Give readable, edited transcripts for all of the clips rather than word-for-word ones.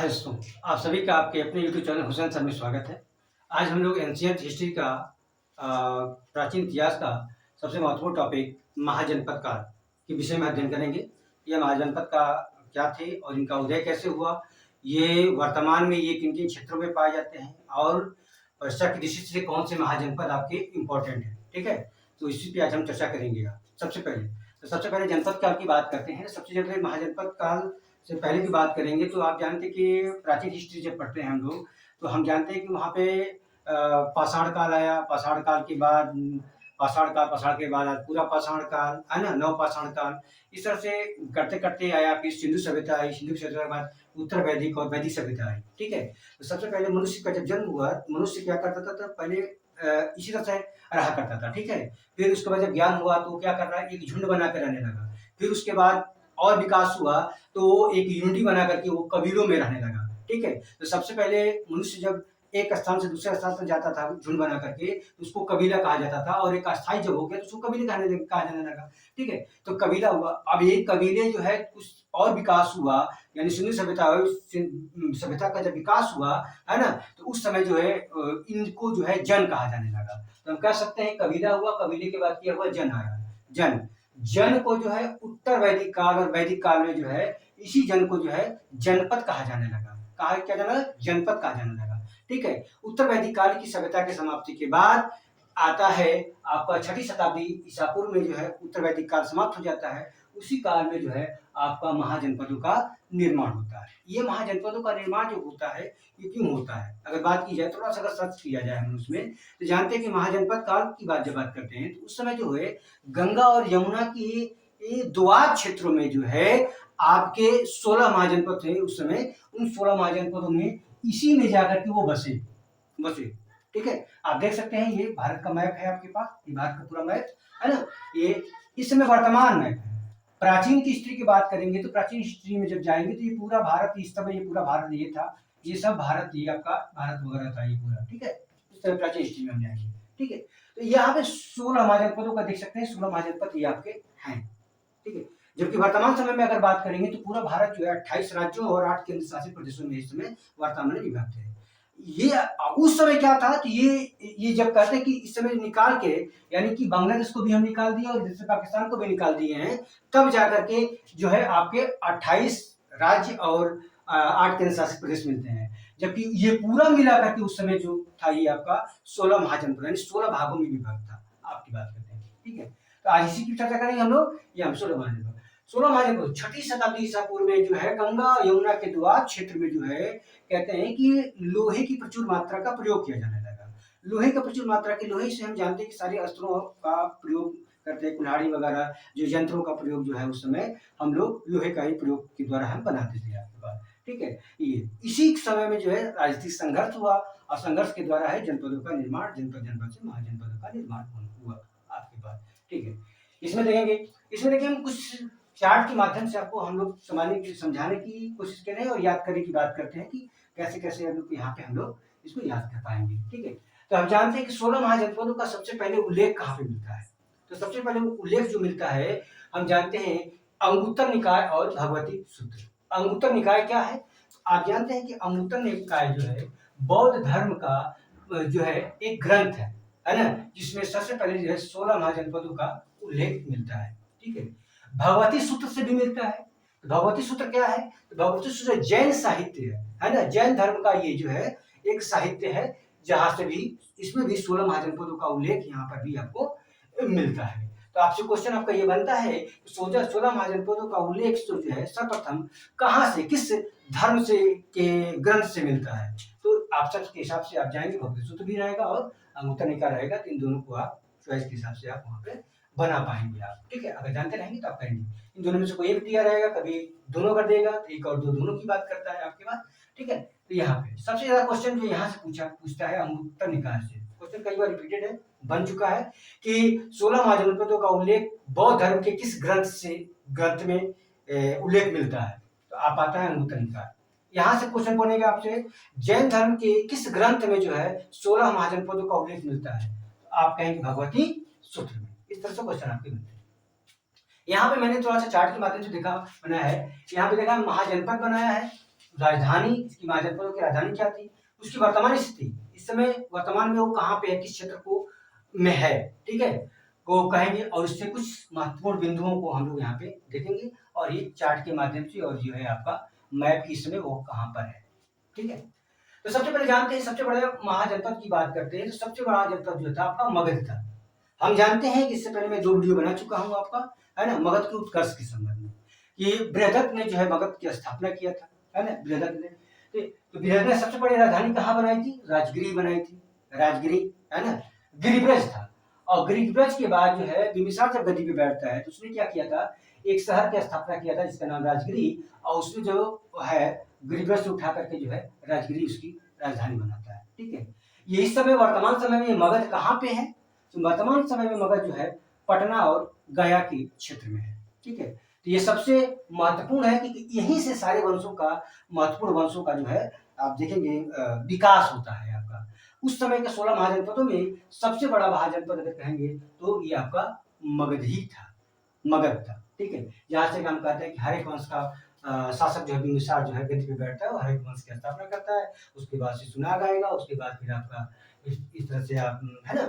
हाय दोस्तों, आप सभी का आपके अपने यूट्यूब चैनल हुसैन सर में स्वागत है। आज हम लोग एंशिएंट हिस्ट्री का प्राचीन इतिहास का सबसे महत्वपूर्ण टॉपिक महाजनपद काल के विषय में अध्ययन करेंगे। ये महाजनपद का क्या थे और इनका उदय कैसे हुआ, ये वर्तमान में ये किन-किन क्षेत्रों में पाए जाते हैं और परीक्षा की दृष्टि से कौन से महाजनपद आपके इम्पोर्टेंट हैं, ठीक है? तो इसी पे आज हम चर्चा करेंगे। सबसे पहले जनपद काल की बात करते हैं। सबसे पहले महाजनपद काल से पहले की बात करेंगे तो आप जानते हैं कि प्राचीन हिस्ट्री जब पढ़ते हैं हम लोग, तो हम जानते हैं कि वहाँ पे पाषाण काल आया, पाषाण काल के बाद पाषाण के बाद आज पूरा पाषाण काल, है ना? नवपाषाण काल, इस तरह से करते-करते आया। फिर सिंधु सभ्यता आई, सिंधु सभ्यता के बाद उत्तर वैदिक और वैदिक सभ्यता आई, ठीक है? तो सबसे पहले मनुष्य का जब जन्म हुआ, मनुष्य क्या करता था? तो पहले इसी तरह से रहा करता था, ठीक है? फिर उसके बाद जब ज्ञान हुआ तो वो क्या कर रहा है? एक झुंड बना के रहने लगा। फिर उसके बाद और विकास हुआ तो वो एक यूनिटी बना करके वो कबीलों में रहने लगा, ठीक है? तो सबसे पहले मनुष्य जब एक स्थान से दूसरे स्थान पर जाता था झुंड बना करके, तो उसको कबीला कहा जाता था और एक अस्थायी जब हो गया तो उसको कबीले कहा जाने लगा, ठीक है? तो कबीला हुआ। अब ये कबीले जो है कुछ और विकास हुआ, यानी सिंधु सभ्यता हुई, सभ्यता का जब विकास हुआ, है ना? तो उस समय जो है इनको जो है जन कहा जाने लगा। तो हम कह सकते हैं कबीला हुआ, कबीले के बाद क्या हुआ? जन आया। जन जन को जो है उत्तर वैदिक काल और वैदिक काल में जो है इसी जन को जो है जनपद कहा जाने लगा। कहा क्या जाना लगा? जनपद कहा जाने लगा, ठीक है? उत्तर वैदिक काल की सभ्यता के समाप्ति के बाद आता है आपका 6ठी शताब्दी ईसा पूर्व में जो है उत्तर वैदिक काल समाप्त हो जाता है। उसी काल में जो है आपका महाजनपदों का निर्माण होता है। ये महाजनपदों का निर्माण जो होता है ये क्यों होता है? अगर बात की जाए, थोड़ा सा अगर सर्च किया जाए हम उसमें, तो जानते हैं कि महाजनपद काल की जब बात करते हैं तो उस समय जो है गंगा और यमुना की ये दोआब क्षेत्रों में जो है आपके 16 महाजनपद थे उस समय। उन 16 महाजनपदों में इसी में जाकर के वो बसे, ठीक है? आप देख सकते हैं, ये भारत का मैप है आपके पास, ये भारत का पूरा मैप है ना? ये इस समय वर्तमान मैप है। प्राचीन की हिस्ट्री की बात करेंगे तो प्राचीन हिस्ट्री में जब जाएंगे तो ये पूरा भारत, इस समय ये पूरा भारत ये था, ये सब भारत, ये आपका भारत वगैरह था ये पूरा, ठीक है? इस समय प्राचीन हिस्ट्री में हम जाएंगे, ठीक है? तो यहाँ पे 16 महाजनपदों का देख सकते हैं, 16 महाजनपद ये आपके हैं, ठीक है? जबकि वर्तमान समय में अगर बात करेंगे तो पूरा भारत जो है 28 राज्यों और 8 केंद्र शासित प्रदेशों में इस समय वर्तमान में विभक्त है। ये उस समय क्या था कि ये जब कहते हैं कि इस समय निकाल के, यानी कि बांग्लादेश को भी हम निकाल दिए और जैसे पाकिस्तान को भी निकाल दिए हैं, तब जाकर के जो है आपके 28 राज्य और 8 केंद्र शासित प्रदेश मिलते हैं। जबकि ये पूरा मिला करके उस समय जो था ये आपका 16 महाजनपद यानी 16 भागों में विभक्त था। आपकी बात करते हैं, ठीक है? तो आज इसी की चर्चा करेंगे हम लोग। ये हम 16 महाजनपद, 16 महाजनपद 6ठी शताब्दी ईसा पूर्व में जो है गंगा यमुना के दोआब क्षेत्र में जो है कहते हैं कि लोहे की प्रचुर मात्रा का प्रयोग किया जाने लगा। लोहे का प्रचुर मात्रा के, लोहे से हम जानते हैं कि सारे अस्त्रों का प्रयोग करते हैं, कुल्हाड़ी वगैरह जो यंत्रों का प्रयोग जो है उस समय हम लोग लोहे का ही प्रयोग के द्वारा हम बनाते थे आपके पास, ठीक है? ये इसी समय में जो है राजनीतिक संघर्ष हुआ और संघर्ष के द्वारा है जनपदों का निर्माण, जनपद से महाजनपदों का निर्माण हुआ आपके पास, ठीक है? इसमें देखेंगे हम कुछ चार्ट के माध्यम से आपको हम लोग समझाने की कोशिश कर रहे हैं और याद करने की बात करते हैं कि कैसे-कैसे हम लोग यहाँ पे हम लोग इसको याद कर पाएंगे, ठीक है? तो हम जानते हैं कि 16 महाजनपदों का सबसे पहले उल्लेख कहाँ पे मिलता है? तो सबसे पहले उल्लेख जो मिलता है, हम जानते हैं अंगुत्तर निकाय और भगवती सूत्र। अंगुत्तर निकाय क्या है? आप जानते हैं कि अंगुत्तर निकाय जो है बौद्ध धर्म का जो है एक ग्रंथ है ना? जिसमें सबसे पहले जो है 16 महाजनपदों का उल्लेख मिलता है, ठीक है? भगवती सूत्र से भी मिलता है। भगवती सूत्र क्या है? भगवती सूत्र जैन साहित्य है ना? जैन धर्म का ये जो है एक साहित्य है, जहाँ से भी इसमें भी 16 महाजनपदों का उल्लेख यहाँ पर भी आपको मिलता है। तो आपसे क्वेश्चन आपका ये बनता है कि 16 महाजनपदों का उल्लेख जो है सर्वप्रथम कहाँ से, किस धर्म से के ग्रंथ से मिलता है? तो आप सब के हिसाब से आप जाएंगे, भगवती सूत्र भी रहेगा और अंगुत्तर निकाय रहेगा, तो इन दोनों को आप चॉइस के हिसाब से आप वहाँ पे बना पाएंगे आप, ठीक है? अगर जानते रहेंगे तो आप करेंगे। इन दोनों में से कोई एक दिया रहेगा, कभी दोनों कर देगा, तो एक और दो दोनों की बात करता है आपके पास, ठीक है? तो यहाँ पे सबसे ज्यादा क्वेश्चन जो यहाँ से पूछता है अंगुत्तर निकाय से, क्वेश्चन कई बार रिपीटेड है, बन चुका है कि 16 महाजनपदों का उल्लेख बौद्ध धर्म के किस ग्रंथ में उल्लेख मिलता है? तो आप आता है अंगुत्तर निकाय। यहाँ से क्वेश्चन बनेगा आपसे जैन धर्म के किस ग्रंथ में जो है 16 महाजनपदों का उल्लेख मिलता है? तो आप कहेंगे भगवती सूत्र में। इस तरह से क्वेश्चन आपके बनते हैं। यहाँ पे मैंने थोड़ा सा चार्ट के माध्यम से बनाया है। यहाँ पे देखा महाजनपद बनाया है, राजधानी की महाजनपदों की राजधानी क्या थी, उसकी वर्तमान स्थिति, इस समय वर्तमान में वो कहाँ पे है, किस क्षेत्र को में है, ठीक है, वो कहेंगे और इससे कुछ महत्वपूर्ण बिंदुओं को हम लोग यहाँ पे देखेंगे और ये चार्ट के माध्यम से और जो है आपका मैप की समय वो कहाँ पर है, ठीक है। तो सबसे पहले जानते हैं, सबसे बड़े महाजनपद की बात करते हैं तो सबसे बड़ा जनपद जो था आपका मगध था। हम जानते हैं कि इससे पहले मैं 2 वीडियो बना चुका हूँ आपका, है ना, मगध के उत्कर्ष के संबंध में। ये बृहदत्त ने जो है मगध की स्थापना किया था, है ना, बृहदत्त ने। तो बृहदत्त ने सबसे बड़ी राजधानी कहाँ बनाई थी, राजगिरी बनाई थी, राजगिरी, है ना, गिरिब्रज था। और गिरिब्रज के बाद जो है बिंबिसार जब गद्दी पे बैठता है तो उसने क्या किया था, एक शहर की स्थापना किया था जिसका नाम राजगिरी, और उसने जो है गिरिब्रज से उठा करके जो है राजगिरी उसकी राजधानी बनाता है, ठीक है। ये इस समय वर्तमान समय में मगध कहाँ पे है, तो वर्तमान समय में मगध जो है पटना और गया के क्षेत्र में है, ठीक है। तो ये सबसे महत्वपूर्ण है कि यहीं से सारे वंशों का, महत्वपूर्ण वंशों का जो है आप देखेंगे विकास होता है आपका। उस समय के 16 महाजनपदों में सबसे बड़ा महाजनपद अगर कहेंगे तो ये आपका मगध ही था, मगध था, ठीक है। यहाँ से हम कहते हैं कि हर एक वंश का शासक जो है बिंबिसार जो है गद्दी पे बैठता है और हर एक वंश की स्थापना करता है, उसके बाद से सुनाग आएगा, उसके बाद फिर आपका इस तरह से आप, है ना,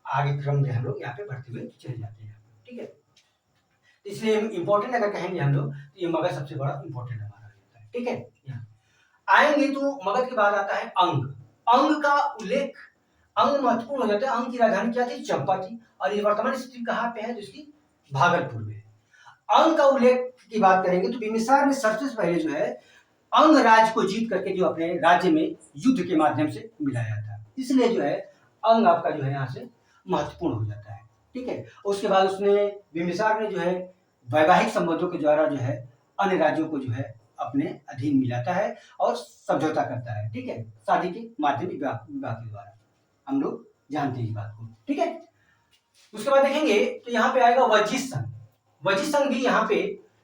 आगे क्रम जो हम लोग यहाँ पे बढ़ते हुए चले जाते हैं, ठीक है। इसलिए इम्पोर्टेंट अगर कहेंगे हम लोग तो ये मगध सबसे बड़ा इम्पोर्टेंट हमारा होता है, ठीक है। यहाँ आएंगे तो मगध के बाद आता है अंग। अंग का उल्लेख, अंग महत्वपूर्ण हो जाता है। अंग की राजधानी क्या थी, चंपा थी, और ये वर्तमान स्थिति कहाँ पे है, जिसकी भागलपुर में। अंग का उल्लेख की बात करेंगे तो बिंबिसार ने सबसे पहले जो है अंग राज्य को जीत करके जो अपने राज्य में युद्ध के माध्यम से मिलाया था, इसलिए जो है अंग आपका जो है यहाँ से महत्वपूर्ण हो जाता है, ठीक है। उसके बाद उसने, बिंबिसार ने जो है वैवाहिक संबंधों के द्वारा जो है अन्य राज्यों को जो है अपने अधीन मिलाता है और समझौता करता है, ठीक है, शादी के माध्यम विवाह के द्वारा, हम लोग जानते हैं इस बात को, ठीक है। उसके बाद देखेंगे तो यहाँ पे आएगा वजिष्ठ संघ। वजिष्ठ संघ भी यहाँ पे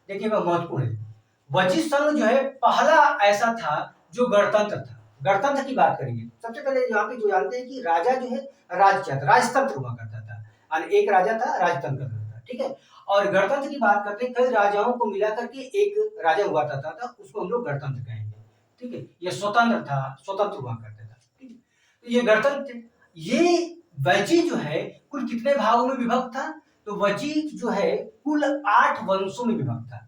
देखिए महत्वपूर्ण है। वजिष्ठ संघ जो है पहला ऐसा था जो गणतंत्र था। गणतंत्र की बात करेंगे सबसे पहले यहाँ पे जो जानते हैं कि राजा जो है राजतंत्र हुआ करता था, और एक राजा था राजतंत्र था, ठीक है। और गणतंत्र की बात करते हैं, कई राजाओं को मिला करके एक राजा हुआ करता था, उसको हम लोग गणतंत्र कहेंगे, ठीक है। ये स्वतंत्र था, स्वतंत्र हुआ करता था, ठीक है। तो ये गणतंत्र, ये वजी जो है कुल कितने भागों में विभक्त था, तो वजी जो है कुल 8 वंशों में विभक्त था,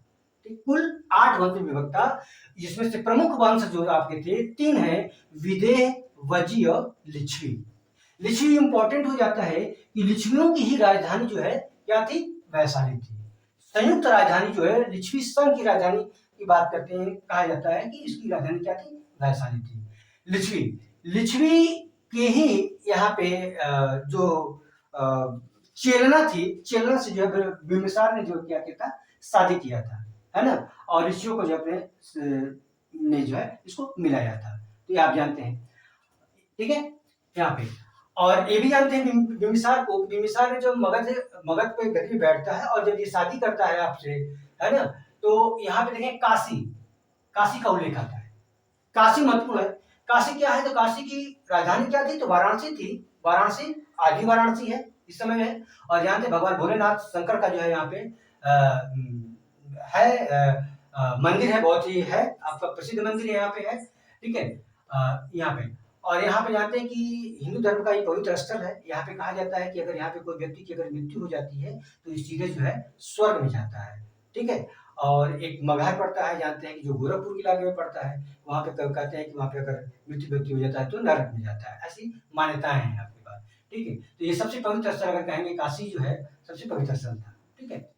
कुल 8 वंश में विभक्त था, जिसमें से प्रमुख वंश जो आपके थे 3 है, विदेह, वजी और लिच्छवी। लिच्छवी इंपॉर्टेंट हो जाता है कि लिच्छवियों की ही राजधानी जो है क्या थी, वैशाली थी। संयुक्त राजधानी जो है लिच्छवी संघ की राजधानी की बात करते हैं, कहा जाता है कि इसकी राजधानी क्या थी, वैशाली थी। लिच्छवी, लिच्छवी के ही यहाँ पे जो चेलना थी, चेलना से जो है बिंबिसार ने जो क्या किया था, शादी किया था, है ना, और ऋषियों को जो अपने ने जो है इसको मिलाया था, तो ये आप जानते हैं, ठीक है। यहाँ पे और ये भी जानते हैं बिंबिसार को, बिंबिसार ने जब मगध पे गद्दी बैठता है और जब ये शादी करता है आपसे, है ना, तो यहाँ पे देखें काशी, काशी का उल्लेख आता है। काशी महत्वपूर्ण है। काशी क्या है, तो काशी की राजधानी क्या थी, तो वाराणसी थी। वाराणसी आज भी वाराणसी है इस समय में, और यहाँ पे भगवान भोलेनाथ शंकर का जो है यहाँ पे मंदिर है, बहुत ही है आपका प्रसिद्ध मंदिर है यहाँ पे है, ठीक है। यहाँ पे और यहाँ पे जानते हैं कि हिंदू धर्म का एक पवित्र स्थल है। यहाँ पे कहा जाता है कि अगर यहाँ पे कोई व्यक्ति की अगर मृत्यु हो जाती है तो सीधे जो है स्वर्ग में जाता है, ठीक है। और एक मगहर पड़ता है, जानते हैं कि जो गोरखपुर के इलाके में पड़ता है, वहाँ पे कहते हैं कि वहाँ पे अगर मृत्यु व्यक्ति हो जाता है तो नरक में जाता है, ऐसी मान्यताएं हैं आपके पास, ठीक है। तो ये सबसे पवित्र स्थल अगर कहेंगे, काशी जो है सबसे पवित्र स्थल था, ठीक है।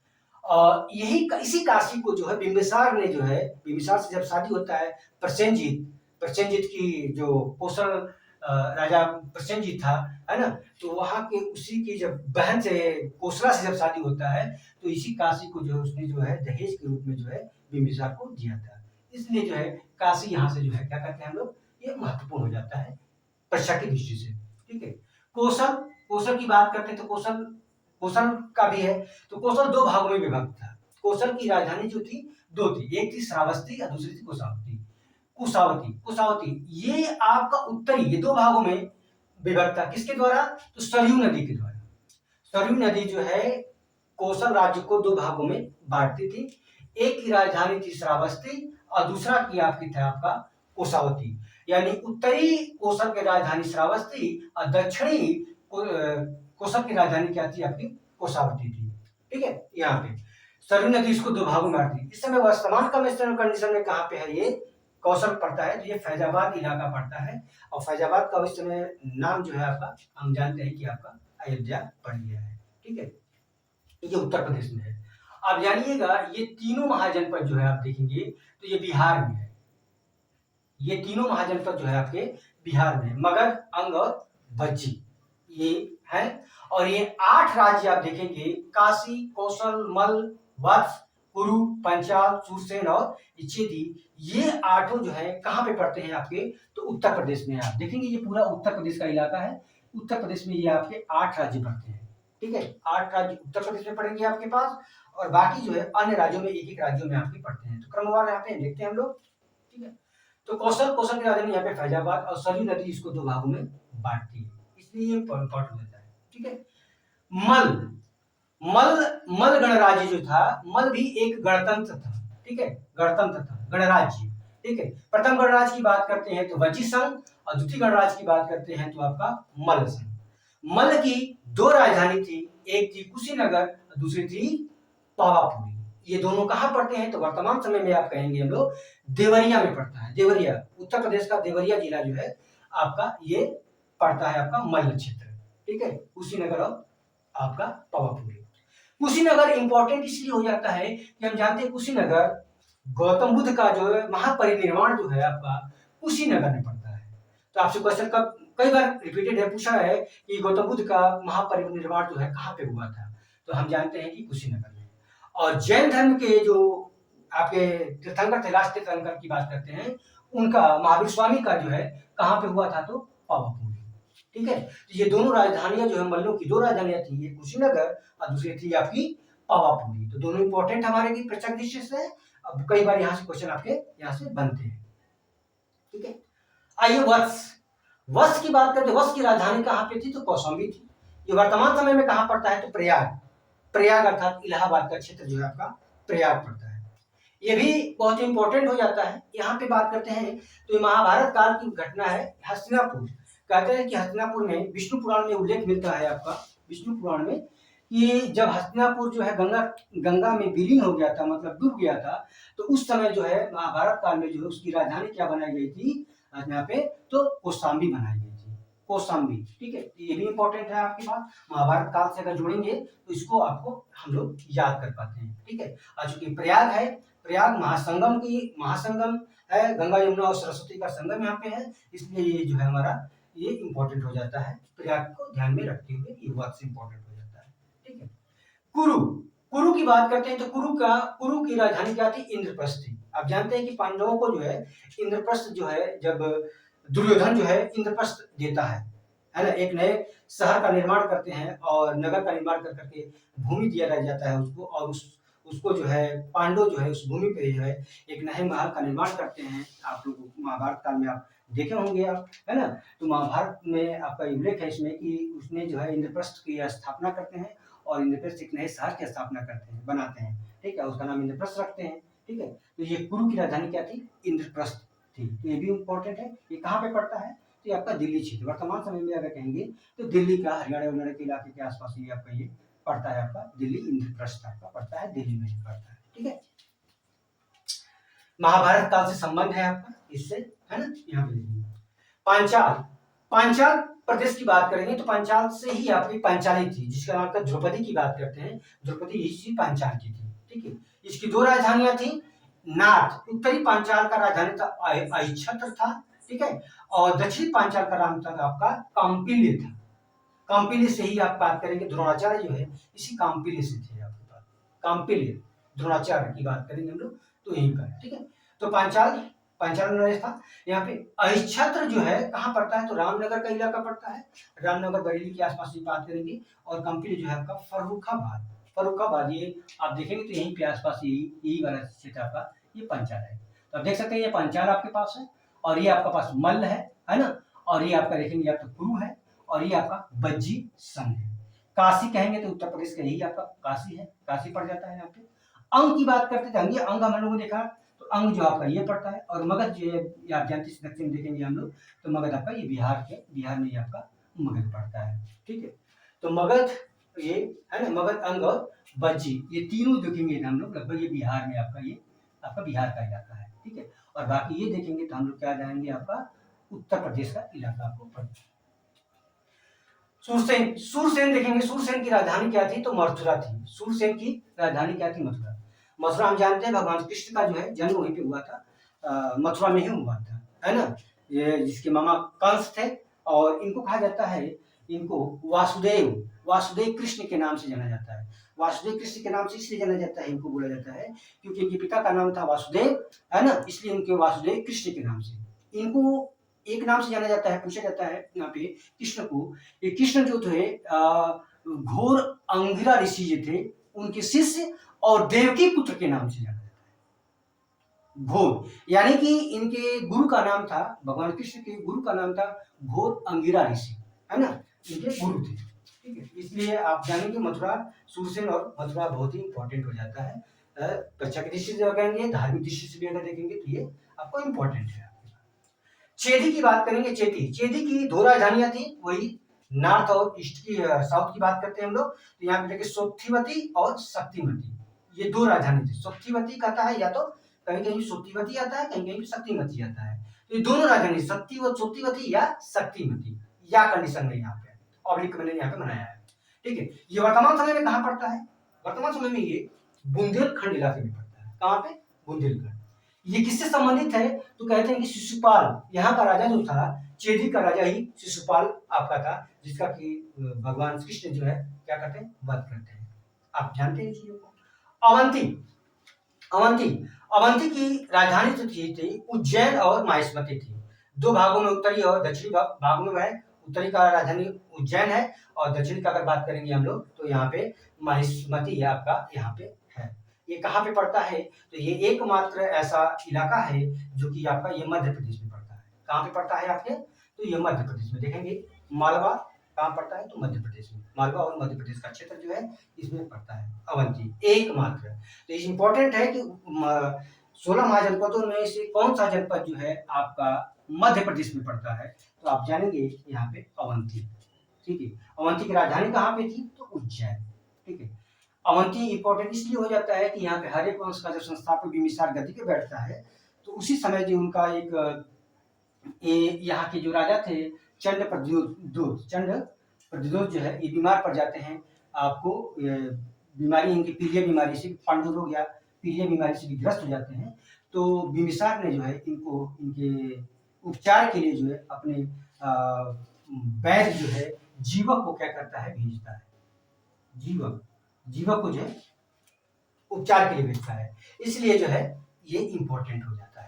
और यही इसी काशी को जो है बिंबिसार ने जो है, बिंबिसार से जब शादी होता है प्रसेनजीत की जो कौशल राजा प्रसेनजीत था, है ना, तो वहाँ के उसी की जब बहन से कोसला से जब शादी होता है तो इसी काशी को जो उसने जो है दहेज के रूप में जो है बिंबिसार को दिया था, इसलिए जो है काशी यहाँ से जो है क्या कहते हैं हम लोग, ये महत्वपूर्ण हो जाता है परीक्षा की दृष्टि से, ठीक है। कौशल, कौशल की बात करते हैं तो कौशल, कौशल का भी है, तो कौशल 2 भागों में विभक्त था। कौशल की राजधानी जो थी 2 थी, एक थी श्रावस्ती और दूसरी थी कुशावती। कुशावती, कुशावती ये आपका उत्तरी, ये 2 भागों में विभक्त था, किसके द्वारा, तो सरयू नदी के द्वारा। सरयू नदी जो है कौशल राज्य को 2 भागों में बांटती थी, एक की राजधानी थी श्रावस्ती और दूसरा की आपकी था आपका कोसावती। यानी उत्तरी कोसल की राजधानी श्रावस्ती और दक्षिणी कोसल की राजधानी क्या थी आपकी कोसावती थी। ठीक है, यहाँ पे सरयू नदी इसको दो भागों में बांटती है। इस समय वर्तमान कंडीशन में कहाँ पे है ये कौशल पड़ता है, तो ये फैजाबाद इलाका पड़ता है। और फैजाबाद का उस समय नाम जो है आपका हम जानते हैं कि आपका अयोध्या पड़ गया है। ठीक है, ये उत्तर प्रदेश में है। अब जानिएगा ये तीनों महाजनपद जो है आप देखेंगे तो ये बिहार में है। ये तीनों महाजनपद जो है आपके बिहार में है, मगध, अंग और भज्जी ये है। और ये 8 राज्य आप देखेंगे काशी, कौशल, मल, वत्स, कुरु, पंचाल, सुरसेन और इच्छेदी, ये 8 जो है कहाँ पे पड़ते हैं आपके, तो उत्तर प्रदेश में। आप देखेंगे ये पूरा उत्तर प्रदेश का इलाका है। उत्तर प्रदेश में ये आपके 8 राज्य पड़ते हैं। ठीक है, 8 राज्य उत्तर प्रदेश में पड़ेंगे आपके पास, और बाकी जो है अन्य राज्यों में एक एक राज्यों में आपके पड़ते हैं। तो क्रमवार यहाँ पे देखते हैं हम लोग। ठीक है, तो कौशल की राजधानी यहाँ पे फैजाबाद, और सरयू नदी इसको दो भागों में बांटती है, इसलिए ये इंपॉर्टेंट होता है। ठीक है, मल मल मल गणराज्य जो था, मल भी एक गणतंत्र था। ठीक है, गणतंत्र था, गणराज्य। ठीक है, प्रथम गणराज्य की बात करते हैं तो वज्जी संघ, और द्वितीय गणराज्य की बात करते हैं तो आपका मल संघ। मल की 2 राजधानी थी, एक थी कुशीनगर और दूसरी थी पावापुरी। ये दोनों कहाँ पड़ते हैं, तो वर्तमान समय में आप कहेंगे हम लोग देवरिया में पड़ता है। देवरिया, उत्तर प्रदेश का देवरिया जिला जो है आपका ये पड़ता है आपका मल्ल क्षेत्र। ठीक है, कुशीनगर और आपका पावापुरी। कुशीनगर इंपॉर्टेंट इसलिए हो जाता है कि हम जानते हैं कुशीनगर गौतम बुद्ध का जो है महापरिनिर्वाण जो है आपका कुशीनगर में पड़ता है। तो आपसे क्वेश्चन कब कई बार रिपीटेड है, पूछा है कि गौतम बुद्ध का महापरिनिर्वाण जो है कहाँ पे हुआ था, तो हम जानते हैं कि कुशीनगर में। और जैन धर्म के जो आपके तीर्थंकर थे, राष्ट्र तीर्थंकर की बात करते हैं, उनका महावीर स्वामी का जो है कहाँ पे हुआ था, तो पावापुरी। ठीक है, तो ये दोनों राजधानियां जो है मल्लों की 2 राजधानियां थी, एक कुशीनगर और दूसरी थी आपकी पावापुरी। तो दोनों इंपॉर्टेंट हमारे की परीक्षा दृष्टि से। अब कई बार यहाँ से क्वेश्चन आपके यहाँ से बनते हैं। ठीक है, आइए वत्स। वत्स की बात करते हैं, वत्स की राजधानी कहाँ पे थी, तो कौशाम्बी थी। ये वर्तमान समय में कहाँ पड़ता है, तो प्रयाग। प्रयाग अर्थात इलाहाबाद का क्षेत्र जो है आपका प्रयाग पड़ता है। ये भी बहुत इंपॉर्टेंट हो जाता है। यहाँ पे बात करते हैं तो ये महाभारत काल की घटना है। हस्तिनापुर, कहते हैं कि हस्तिनापुर में विष्णु पुराण में उल्लेख मिलता है आपका, विष्णु पुराण में, कि जब हस्तिनापुर जो है गंगा में विलीन हो गया था, मतलब डूब गया था, तो उस समय जो है महाभारत काल में जो है उसकी राजधानी क्या बनाई गई थी यहाँ पे, तो कौशाम्बी बनाई गई थी, कौशाम्बी। ठीक है, ये भी इंपॉर्टेंट है आपके पास। महाभारत काल से अगर जोड़ेंगे तो इसको आपको हम लोग याद कर पाते हैं। ठीक है, और चूंकि प्रयाग है, प्रयाग महासंगम है, गंगा यमुना और सरस्वती का संगम यहाँ पे है, इसलिए ये जो है हमारा ये इंपॉर्टेंट हो जाता है। प्रयाग को ध्यान में रखते हुए ये वर्ड से इंपॉर्टेंट हो जाता है। ठीक है, कुरु, कुरु की बात करते हैं तो कुरु की राजधानी क्या थी, इंद्रप्रस्थ थी। आप जानते हैं कि पांडवों को जो है इंद्रप्रस्थ जो है, जब दुर्योधन जो है इंद्रप्रस्थ देता है ना, एक नए शहर का निर्माण करते हैं और नगर का निर्माण कर करके भूमि दिया जाता है उसको, और उसको जो है पांडव जो है उस भूमि पे जो है एक नए महल का निर्माण करते हैं। आप लोग महाभारत काल में आप देखे होंगे आप, है ना। तो महाभारत में आपका उल्लेख है इसमें कि उसने जो है इंद्रप्रस्थ की स्थापना करते हैं, और इंद्रप्रस्थ एक नए शहर की स्थापना करते हैं, बनाते हैं। ठीक है, उसका नाम इंद्रप्रस्थ रखते हैं। ठीक है, तो ये कुरु की राजधानी क्या थी, इंद्रप्रस्थ थी। तो ये भी इंपॉर्टेंट है। ये कहाँ पे पड़ता है, तो ये आपका दिल्ली क्षेत्र, वर्तमान समय में अगर कहेंगे तो दिल्ली का, हरियाणा के इलाके के आसपास ये आपका ये पड़ता है, आपका दिल्ली इंद्रप्रस्थ आपका पड़ता है, दिल्ली में ही पड़ता है। ठीक है, महाभारत काल से संबंध है आपका इससे, है ना। यहाँ पे देखिए पांचाल, पांचाल प्रदेश की बात करेंगे तो पांचाल से ही आपकी पांचाली थी, जिसका नाम था द्रौपदी की बात करते हैं, द्रौपदी इसी पांचाल की थी। ठीक है, इसकी 2 राजधानियां थी। नॉर्थ, उत्तरी पांचाल का राजधानी था अहिच्छत्र था। ठीक है, और दक्षिणी पांचाल का नाम था आपका काम्पिल्य था। काम्पिल्य से ही आप बात करेंगे, द्रोणाचार्य जो है इसी काम्पिल्य से थे आपके पास। काम्पिल्य, द्रोणाचार्य की बात करेंगे हम लोग तो यही का। ठीक है, तो पांचाल नरेश था। यहाँ पे अहिच्छत्र जो है कहाँ पड़ता है, तो रामनगर का इलाका पड़ता है, रामनगर बरेली के आसपास की बात करेंगे। और कंपनी जो है आपका फर्रुखाबाद, फर्रुखाबाद ये आप देखेंगे तो यहीं पे आसपास यही वाला क्षेत्र आपका ये पंचाल है। तो आप देख सकते हैं ये पंचाल आपके पास है, और ये आपका पास मल्ल है ना, और ये आपका देखेंगे आपका कुरु है, और ये आपका बज्जी संघ है। काशी कहेंगे तो उत्तर प्रदेश का यही आपका काशी है, काशी पड़ जाता है यहाँ पे। अंग की बात करते थे, अंग हम लोगों ने देखा तो अंग जो आपका ये पड़ता है, और मगध जो है ये आप जानते हैं दक्षिण में देखेंगे हम लोग, तो मगध आपका ये बिहार में ये आपका मगध पड़ता है। ठीक है, तो मगध ये है ना, मगध अंग और बज्जी ये तीनों देखेंगे हम लोग लगभग ये बिहार में आपका बिहार का इलाका है। ठीक है, और बाकी ये देखेंगे तो हम लोग क्या जाएंगे, आपका उत्तर प्रदेश का इलाका आपको पड़ता है। सूरसेन देखेंगे, सूरसेन की राजधानी क्या थी, तो मथुरा थी। सूरसेन की राजधानी क्या थी, मथुरा। मथुरा हम जानते हैं भगवान कृष्ण का जो है जन्म वहीं पे हुआ था, मथुरा में ही हुआ था, है ना। ये जिसके मामा कंस थे, और इनको कहा जाता है, इनको वासुदेव कृष्ण के नाम से जाना जाता है। वासुदेव कृष्ण के नाम से इसलिए जाना जाता है, इनको बोला जाता है क्योंकि इनके पिता का नाम था वासुदेव, है ना, इसलिए इनके वासुदेव कृष्ण के नाम से इनको एक नाम से जाना जाता है। पूछा जाता है यहाँ पे कृष्ण को, ये कृष्ण जो थे घोर अंगिरा ऋषि जो थे उनके शिष्य और देवकी पुत्र के नाम से जाना जाता है। घोर यानी कि इनके गुरु का नाम था, भगवान कृष्ण के गुरु का नाम था घोर अंगिरा ऋषि, है ना, इनके गुरु थे। ठीक है, इसलिए आप जानेंगे मथुरा, सूरसेन और मथुरा बहुत ही इंपॉर्टेंट हो जाता है। कक्षा की दृष्टि से कहेंगे, धार्मिक दृष्टि से भी अगर देखेंगे तो ये आपको इंपॉर्टेंट है। चेदी की बात करेंगे, चेदी की दो राजधानियां थी, वही नॉर्थ और ईस्ट की, साउथ की बात करते हैं हम लोग, तो यहाँ पे देखिए सोत्थिवती और शक्तिमती, ये दो राजधानी थी। सोत्थिवती कहता है या तो कहीं कहीं सोत्थिवती आता है, कहीं कहीं शक्तिमती आता है, तो ये दोनों राजधानी सोत्थिवती या शक्तिमती, या कंडीशन में यहाँ पे ऑब्लिक मैंने यहाँ पे बनाया है। ठीक है, ये वर्तमान समय में कहाँ पड़ता है, वर्तमान समय में ये बुंदेलखंड इलाके में पड़ता है। कहाँ पे, बुंदेलखंड। ये किससे संबंधित है, तो कहते हैं कि शिशुपाल, यहाँ का राजा जो था, चेदी का राजा ही शिशुपाल आपका था, जिसका कि भगवान कृष्ण जो है क्या करते हैं, वध करते हैं। आप जानते हैं चीजों को। अवंती अवंती अवंती की राजधानी जो थी उज्जैन और माहिष्मती थी। दो भागों में, उत्तरी और दक्षिणी भागों में है। उत्तरी का राजधानी उज्जैन है, और दक्षिणी का अगर बात करेंगे हम लोग तो यहाँ पे माहिष्मती है आपका, यहाँ पे है। ये कहाँ पे पड़ता है, तो ये एकमात्र ऐसा इलाका है जो कि आपका ये मध्य प्रदेश में पड़ता है। कहाँ पे पड़ता है आपके, तो ये मध्य प्रदेश में देखेंगे। मालवा कहाँ पड़ता है, तो मध्य प्रदेश में। मालवा और मध्य प्रदेश का क्षेत्र जो है इसमें पड़ता है अवंती, एकमात्र। तो ये इंपॉर्टेंट है कि 16 महाजनपदों में से कौन सा जनपद जो है आपका मध्य प्रदेश में पड़ता है, तो आप जानेंगे यहाँ पे अवंती। ठीक है, अवंती की राजधानी कहाँ पे थी, तो उज्जैन। ठीक है, अवंती इंपॉर्टेंट इसलिए हो जाता है कि यहाँ पे हर्यक वंश का जब संस्थापक बिंबिसार गद्दी पे बैठता है, तो उसी समय जो उनका एक यहाँ के जो राजा थे चंड प्रद्योत जो है, ये बीमार पड़ जाते हैं। आपको बीमारी, इनकी पीलिया बीमारी से, पांडु रोग या पीलिया बीमारी से भी ग्रस्त हो जाते हैं। तो बिंबिसार ने जो है इनको, इनके उपचार के लिए जो है अपने वैद्य जो है जीवक को क्या करता है, भेजता है। जीवक को जो है उपचार के लिए भेजता है, इसलिए जो है ये इंपॉर्टेंट हो जाता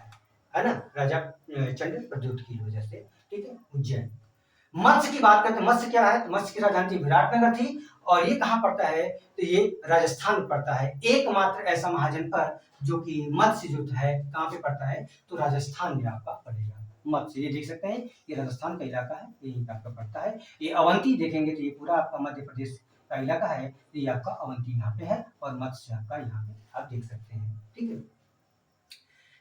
है ना, राजा चंद्र प्रद्योत की वजह से। ठीक है, उज्जैन। मत्स्य की बात करते हैं, मत्स्य क्या है, तो मत्स्य की राजधानी विराटनगर थी, और ये कहाँ पड़ता है, तो ये राजस्थान में पड़ता है। एकमात्र ऐसा महाजनपद जो कि मत्स्य जो है कहाँ पे पड़ता है, तो राजस्थान में आपका पड़ेगा मत्स्य। ये देख सकते हैं, ये राजस्थान का इलाका है, यही आपका पड़ता है। ये अवंती देखेंगे तो ये पूरा आपका मध्य प्रदेश का इलाका है, तो ये आपका अवंती यहाँ पे है, और मत्स्य आपका यहाँ पे आप देख सकते हैं। ठीक है,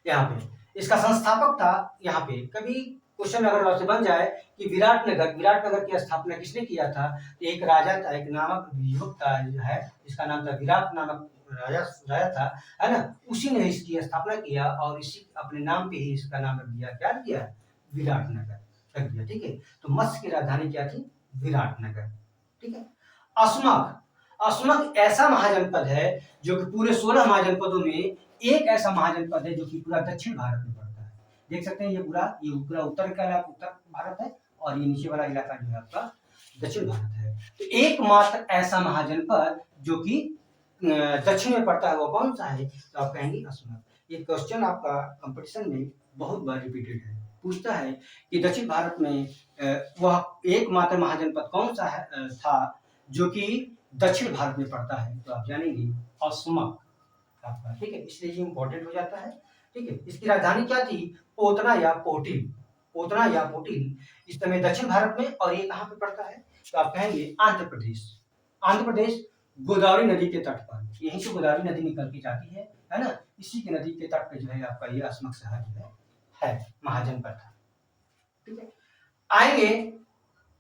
यहाँ पे इसका संस्थापक था, यहाँ पे कभी क्वेश्चन अगर आपसे बन जाए कि विराटनगर की स्थापना किसने किया था, तो एक राजा था, एक नामक युवक था जो है, इसका नाम था विराट नामक राजा था, है ना, उसी ने इसकी स्थापना किया, और इसी अपने नाम पे ही इसका नाम रख दिया, क्या दिया, विराटनगर रख दिया। ठीक है, तो मत्स्य की राजधानी क्या थी, विराटनगर। ठीक है, अस्मक ऐसा महाजनपद है जो कि पूरे 16 महाजनपदों में एक ऐसा महाजनपद है जो कि पूरा दक्षिण भारत में पड़ता है। देख सकते हैं, ये पूरा उत्तर का इलाका उत्तर भारत है, और ये नीचे वाला इलाका जो है आपका दक्षिण भारत है। तो एकमात्र ऐसा महाजनपद जो कि दक्षिण में पड़ता है वो कौन सा है, तो आप कहेंगे अस्मक। ये क्वेश्चन आपका कंपटीशन में बहुत बार रिपीटेड है, पूछता है कि दक्षिण भारत में वह एकमात्र महाजनपद कौन सा है था जो कि दक्षिण भारत में पड़ता है, तो आप जानेंगे अस्मक आपका। ठीक है, इसलिए ये इंपॉर्टेंट हो जाता है। ठीक है, इसकी राजधानी क्या थी, पोतना या पोटिल। इस समय दक्षिण भारत में, और ये कहाँ पे पड़ता है, तो आप कहेंगे आंध्र प्रदेश। गोदावरी नदी के तट पर, यहीं से गोदावरी नदी निकल के जाती है ना, इसी के नदी के तट पे जो है आपका ये अस्मक शहर जो है महाजनपद था। ठीक है, आएंगे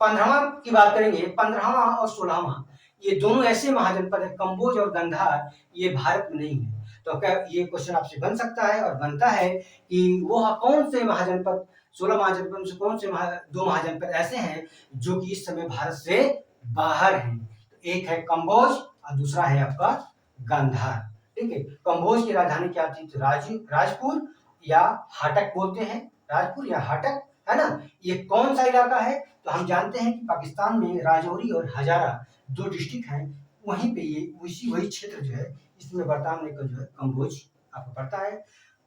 15वां की बात करेंगे। 15वां और 16वां ये दोनों ऐसे महाजनपद है, कंबोज और गांधार, ये भारत में नहीं है। तो क्या ये क्वेश्चन आपसे बन सकता है और बनता है कि वो कौन से महाजनपद, 16 महाजनपद में से कौन से दो महाजनपद ऐसे हैं जो कि इस समय भारत से बाहर हैं? तो एक है कंबोज और दूसरा है आपका गांधार। ठीक है, कंबोज की राजधानी क्या थी? तो राजपुर या हाटक बोलते हैं, राजपुर या हाटक, है ना। ये कौन सा इलाका है? तो हम जानते हैं कि पाकिस्तान में राजौरी और हजारा दो डिस्ट्रिक्ट हैं, वहीं पे ये वही क्षेत्र जो है इसमें वर्तमान में जो है कंबोज आपको पड़ता है।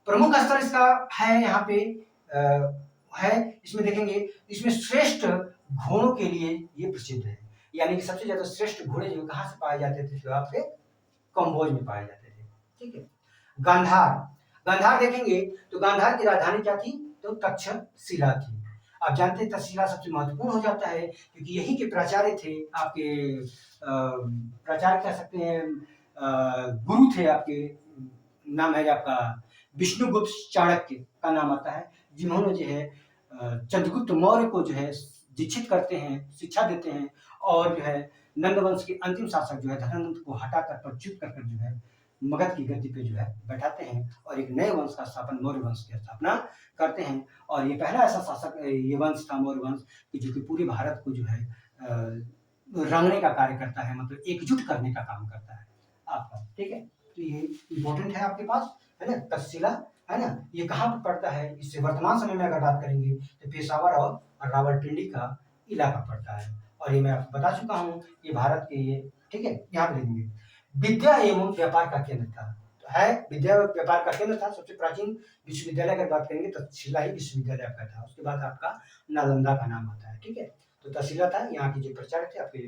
प्रमुख स्थल इसका है यहाँ पे है, इसमें देखेंगे, इसमें श्रेष्ठ घोड़ों के लिए ये प्रसिद्ध है, यानी कि सबसे ज्यादा श्रेष्ठ घोड़े जो कहाँ से पाए जाते थे? तो आपके कंबोज में पाए जाते थे। ठीक है, गांधार, गांधार देखेंगे तो गांधार की राजधानी क्या थी? तो तक्षशिला थी। आप जानते हैं तक्षशिला सबसे महत्वपूर्ण हो जाता है क्योंकि यहीं के प्राचार्य थे आपके, प्राचार्य कह सकते हैं, गुरु थे आपके, नाम है आपका विष्णुगुप्त चाणक्य का नाम आता है, जिन्होंने जो है चंद्रगुप्त मौर्य को जो है दीक्षित करते हैं, शिक्षा देते हैं और जो है नंद वंश के अंतिम शासक जो है धनानंद को हटाकर पदच्युत कर जो है मगध की गद्दी पे जो है बैठाते हैं और एक नए वंश का स्थापन, मौर्य वंश की स्थापना करते हैं। और ये पहला ऐसा शासक ये वंश था, मौर्य वंश, जो कि पूरे भारत को जो है रंगने का कार्य करता है, मतलब एकजुट करने का काम करता है आपका। ठीक है, तो ये इम्पोर्टेंट है आपके पास, है ना, तक्षशिला, है ना। ये कहाँ पर पड़ता है? इससे वर्तमान समय में अगर बात करेंगे तो पेशावर और रावलपिंडी का इलाका पड़ता है, और ये मैं आपको बता चुका हूँ, ये भारत के ये, ठीक है, यहाँ पे देखेंगे विद्या एवं व्यापार का केंद्र था। तो है विद्या व्यापार का केंद्र था। सबसे प्राचीन विश्वविद्यालय अगर बात करेंगे तो तक्षशिला ही विश्वविद्यालय आपका था, उसके बाद आपका नालंदा का नाम आता है। ठीक है, तो तक्षशिला था, यहाँ के जो प्राचार्य थे आपके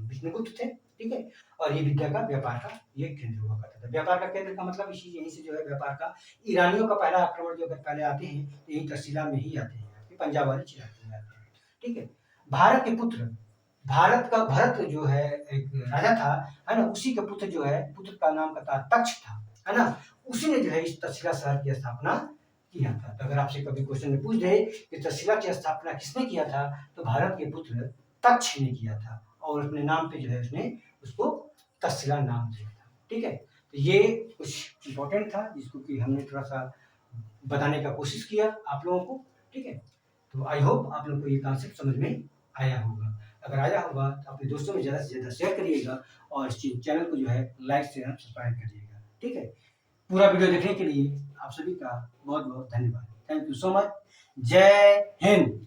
विष्णुगुप्त थे। ठीक है, और ये विद्या का व्यापार का ये केंद्र हुआ करता था। व्यापार का केंद्र का मतलब इसी यहीं से जो है व्यापार का, ईरानियों का पहला आक्रमण जो अगर पहले आते हैं तो यही तक्षशिला में ही आते हैं, पंजाब वाले इलाके में आते हैं। ठीक है, भारत के पुत्र, भारत का भरत जो है एक राजा था, है ना, उसी के पुत्र जो है, पुत्र का नाम का तक्ष था, है ना, उसी ने जो है इस तक्षशिला शहर की स्थापना किया था। तो अगर आपसे कभी क्वेश्चन में पूछ दे कि तक्षशिला की स्थापना किसने किया था, तो भारत के पुत्र तक्ष ने किया था, और अपने नाम पे जो है उसने उसको तक्षशिला नाम दिया था। ठीक है, तो ये कुछ इंपॉर्टेंट था जिसको कि हमने थोड़ा सा बताने का कोशिश किया आप लोगों को। ठीक है, तो आई होप आप लोगों को ये कॉन्सेप्ट समझ में आया होगा। अगर आया होगा तो अपने दोस्तों में ज़्यादा से ज़्यादा शेयर करिएगा और इस चैनल को जो है लाइक शेयर सब्सक्राइब करिएगा। ठीक है, पूरा वीडियो देखने के लिए आप सभी का बहुत बहुत धन्यवाद। Thank you so much. जय हिंद।